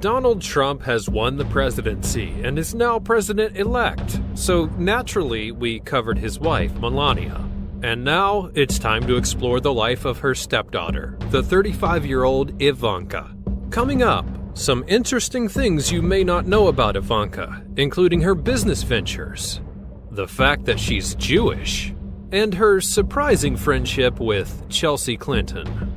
Donald Trump has won the presidency and is now president-elect, so naturally we covered his wife, Melania. And now it's time to explore the life of her stepdaughter, the 35-year-old Ivanka. Coming up, some interesting things you may not know about Ivanka, including her business ventures, the fact that she's Jewish, and her surprising friendship with Chelsea Clinton.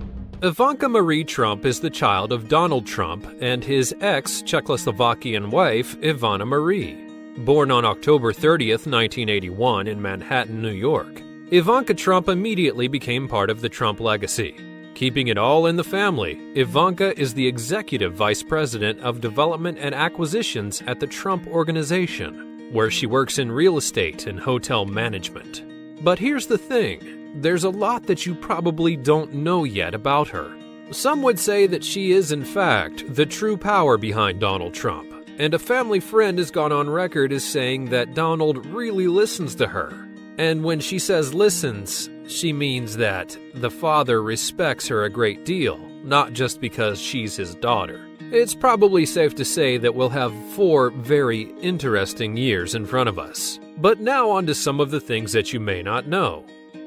Ivanka Marie Trump is the child of Donald Trump and his ex-Czechoslovakian wife, Ivana Marie. Born on October 30th, 1981 in Manhattan, New York, Ivanka Trump immediately became part of the Trump legacy. Keeping it all in the family, Ivanka is the Executive Vice President of Development and Acquisitions at the Trump Organization, where she works in real estate and hotel management. But here's the thing. There's a lot that you probably don't know yet about her. Some would say that she is, in fact, the true power behind Donald Trump, and a family friend has gone on record as saying that Donald really listens to her. And when she says listens, she means that the father respects her a great deal, not just because she's his daughter. It's probably safe to say that we'll have 4 very interesting years in front of us. But now on to some of the things that you may not know.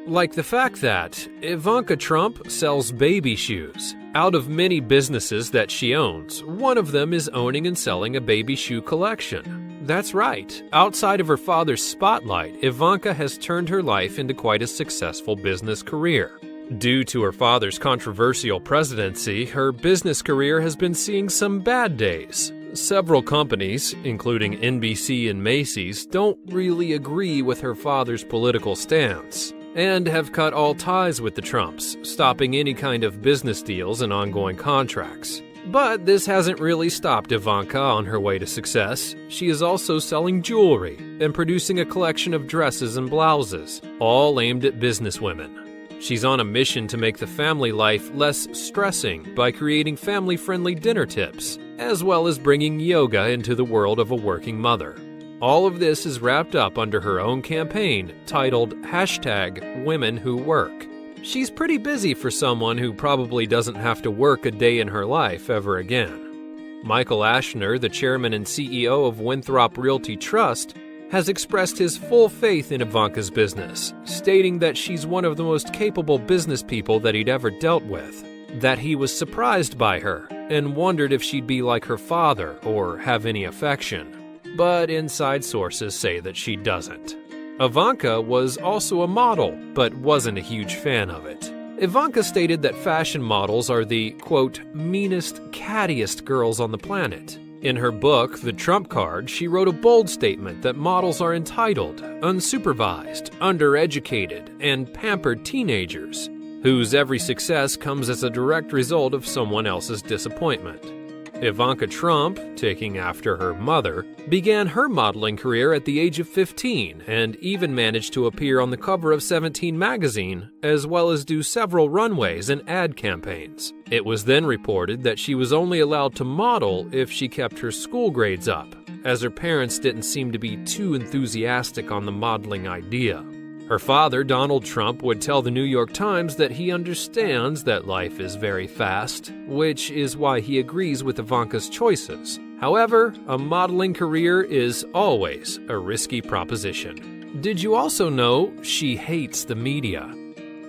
Like the fact that Ivanka Trump sells baby shoes. Out of many businesses that she owns, one of them is owning and selling a baby shoe collection. That's right. Outside of her father's spotlight, Ivanka has turned her life into quite a successful business career. Due to her father's controversial presidency, her business career has been seeing some bad days. Several companies, including NBC and Macy's, don't really agree with her father's political stance and have cut all ties with the Trumps, stopping any kind of business deals and ongoing contracts. But this hasn't really stopped Ivanka on her way to success. She is also selling jewelry and producing a collection of dresses and blouses, all aimed at businesswomen. She's on a mission to make the family life less stressing by creating family-friendly dinner tips, as well as bringing yoga into the world of a working mother. All of this is wrapped up under her own campaign titled #WomenWhoWork. She's pretty busy for someone who probably doesn't have to work a day in her life ever again. Michael Ashner, the chairman and CEO of Winthrop Realty Trust, has expressed his full faith in Ivanka's business, stating that she's one of the most capable business people that he'd ever dealt with, that he was surprised by her and wondered if she'd be like her father or have any affection. But inside sources say that she doesn't. Ivanka was also a model, but wasn't a huge fan of it. Ivanka stated that fashion models are the, quote, meanest, cattiest girls on the planet. In her book, The Trump Card, she wrote a bold statement that models are entitled, unsupervised, undereducated, and pampered teenagers, whose every success comes as a direct result of someone else's disappointment. Ivanka Trump, taking after her mother, began her modeling career at the age of 15 and even managed to appear on the cover of 17 magazine, as well as do several runways and ad campaigns. It was then reported that she was only allowed to model if she kept her school grades up, as her parents didn't seem to be too enthusiastic on the modeling idea. Her father, Donald Trump, would tell the New York Times that he understands that life is very fast, which is why he agrees with Ivanka's choices. However, a modeling career is always a risky proposition. Did you also know she hates the media?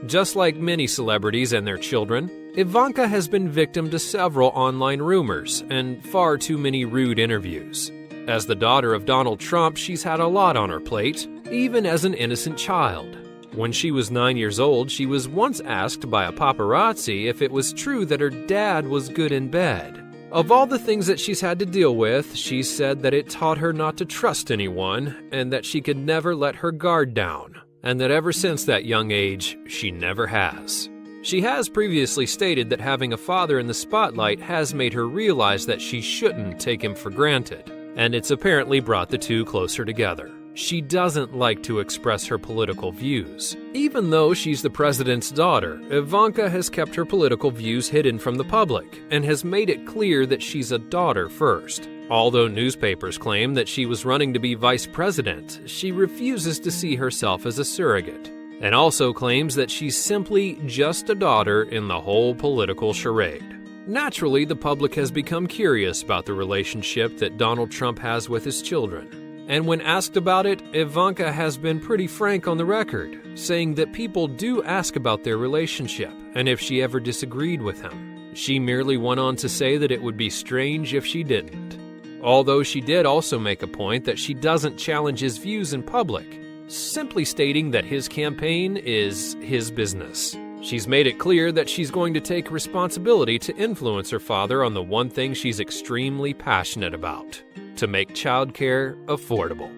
Just like many celebrities and their children, Ivanka has been victim to several online rumors and far too many rude interviews. As the daughter of Donald Trump, she's had a lot on her plate, even as an innocent child. When she was 9 years old, she was once asked by a paparazzi if it was true that her dad was good in bed. Of all the things that she's had to deal with, she said that it taught her not to trust anyone and that she could never let her guard down, and that ever since that young age, she never has. She has previously stated that having a father in the spotlight has made her realize that she shouldn't take him for granted, and it's apparently brought the two closer together. She doesn't like to express her political views. Even though she's the president's daughter, Ivanka has kept her political views hidden from the public and has made it clear that she's a daughter first. Although newspapers claim that she was running to be vice president, she refuses to see herself as a surrogate, and also claims that she's simply just a daughter in the whole political charade. Naturally, the public has become curious about the relationship that Donald Trump has with his children. And when asked about it, Ivanka has been pretty frank on the record, saying that people do ask about their relationship and if she ever disagreed with him. She merely went on to say that it would be strange if she didn't. Although she did also make a point that she doesn't challenge his views in public, simply stating that his campaign is his business. She's made it clear that she's going to take responsibility to influence her father on the one thing she's extremely passionate about: to make childcare affordable.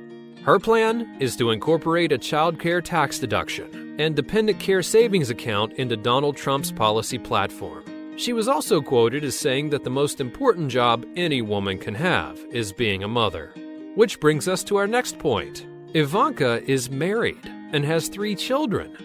Her plan is to incorporate a childcare tax deduction and dependent care savings account into Donald Trump's policy platform. She was also quoted as saying that the most important job any woman can have is being a mother. Which brings us to our next point. Ivanka is married and has 3 children.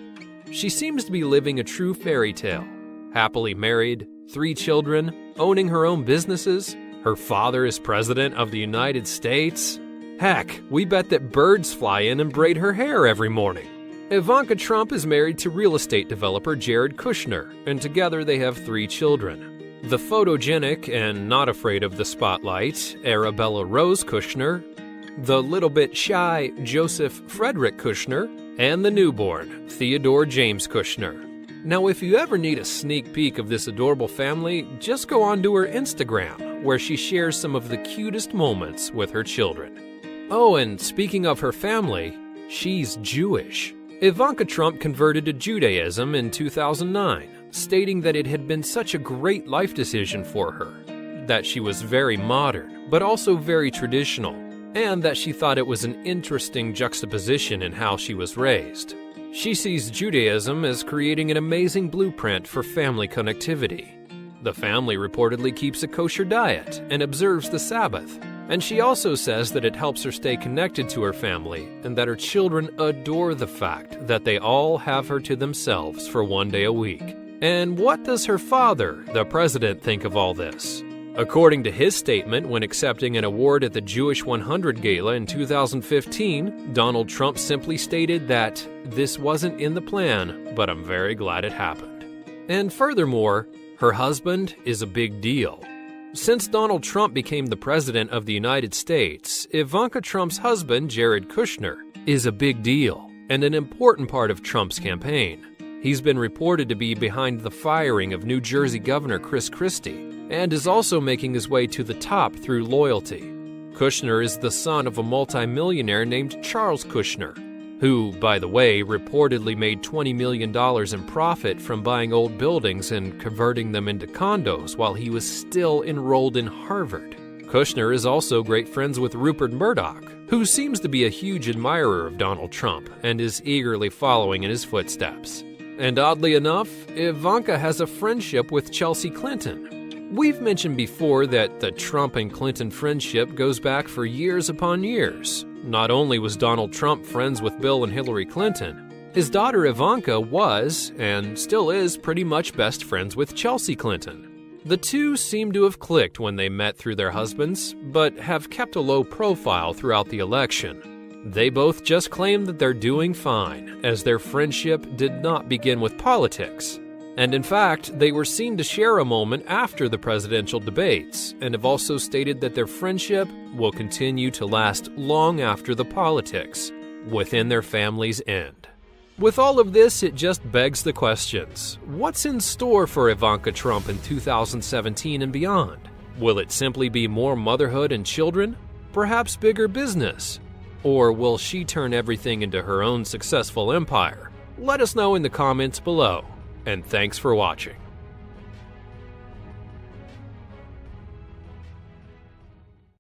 She seems to be living a true fairy tale. Happily married, 3 children, owning her own businesses. Her father is president of the United States. Heck, we bet that birds fly in and braid her hair every morning. Ivanka Trump is married to real estate developer Jared Kushner, and together they have 3 children. The photogenic and not afraid of the spotlight, Arabella Rose Kushner, the little bit shy Joseph Frederick Kushner, and the newborn Theodore James Kushner. Now, if you ever need a sneak peek of this adorable family, just go onto her Instagram, where she shares some of the cutest moments with her children. Oh, and speaking of her family, she's Jewish. Ivanka Trump converted to Judaism in 2009, stating that it had been such a great life decision for her, that she was very modern, but also very traditional, and that she thought it was an interesting juxtaposition in how she was raised. She sees Judaism as creating an amazing blueprint for family connectivity. The family reportedly keeps a kosher diet and observes the Sabbath, and she also says that it helps her stay connected to her family and that her children adore the fact that they all have her to themselves for 1 day a week. And what does her father, the president, think of all this? According to his statement when accepting an award at the Jewish 100 Gala in 2015, Donald Trump simply stated that this wasn't in the plan, but I'm very glad it happened. And furthermore, her husband is a big deal. Since Donald Trump became the president of the United States, Ivanka Trump's husband, Jared Kushner, is a big deal and an important part of Trump's campaign. He's been reported to be behind the firing of New Jersey Governor Chris Christie, and is also making his way to the top through loyalty. Kushner is the son of a multimillionaire named Charles Kushner, who, by the way, reportedly made $20 million in profit from buying old buildings and converting them into condos while he was still enrolled in Harvard. Kushner is also great friends with Rupert Murdoch, who seems to be a huge admirer of Donald Trump and is eagerly following in his footsteps. And oddly enough, Ivanka has a friendship with Chelsea Clinton. We've mentioned before that the Trump and Clinton friendship goes back for years upon years. Not only was Donald Trump friends with Bill and Hillary Clinton, his daughter Ivanka was, and still is, pretty much best friends with Chelsea Clinton. The two seem to have clicked when they met through their husbands, but have kept a low profile throughout the election. They both just claim that they're doing fine, as their friendship did not begin with politics. And in fact, they were seen to share a moment after the presidential debates, and have also stated that their friendship will continue to last long after the politics, within their family's end. With all of this, it just begs the questions. What's in store for Ivanka Trump in 2017 and beyond? Will it simply be more motherhood and children? Perhaps bigger business? Or will she turn everything into her own successful empire? Let us know in the comments below. And thanks for watching.